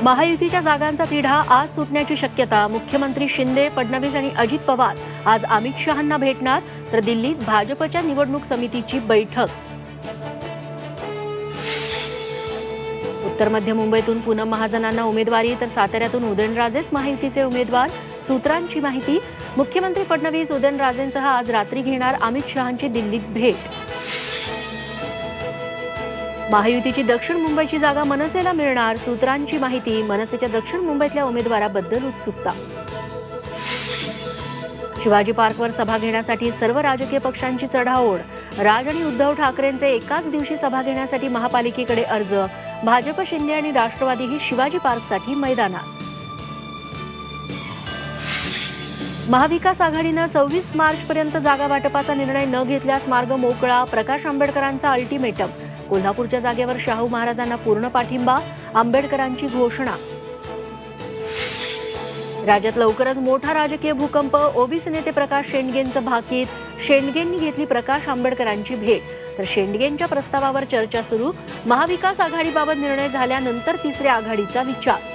महायुतीच्या जागांचा तिढा आज सुटण्याची शक्यता. मुख्यमंत्री शिंदे, फडणवीस आणि अजित पवार आज अमित शहांना भेटणार, तर दिल्लीत भाजपच्या निवडणूक समितीची बैठक. उत्तर मध्य मुंबईतून पूनम महाजनांना उमेदवारी, तर साताऱ्यातून उदयनराजेच महायुतीचे उमेदवार. सूत्रांची माहिती. मुख्यमंत्री फडणवीस उदयनराजेंसह आज रात्री घेणार अमित शहांची दिल्लीत भेट. महायुतीची दक्षिण मुंबईची जागा मनसेला मिळणार. सूत्रांची माहिती. मनसेच्या दक्षिण मुंबईतल्या उमेदवाराबद्दल उत्सुकता. शिवाजी पार्कवर सभा घेण्यासाठी सर्व राजकीय पक्षांची चढाओढ. राज आणि उद्धव ठाकरेंचे एकाच दिवशी सभा घेण्यासाठी महापालिकेकडे अर्ज. भाजप, शिंदे आणि राष्ट्रवादीही शिवाजी पार्कसाठी मैदानात. महाविकास आघाडीनं 26 मार्चपर्यंत जागा वाटपाचा निर्णय न घेतल्यास मार्ग मोकळा. प्रकाश आंबेडकरांचा अल्टिमेटम. कोल्हापूरच्या जागेवर शाहू महाराजांना पूर्ण पाठिंबा. आंबेडकरांची घोषणा. राज्यात लवकरच मोठा राजकीय भूकंप. ओबीसी नेते प्रकाश शेंडगेंचं भाकीत. शेंडगेंनी घेतली प्रकाश आंबेडकरांची भेट, तर शेंडगेंच्या प्रस्तावावर चर्चा सुरू. महाविकास आघाडीबाबत निर्णय झाल्यानंतर तिसऱ्या आघाडीचा विचार.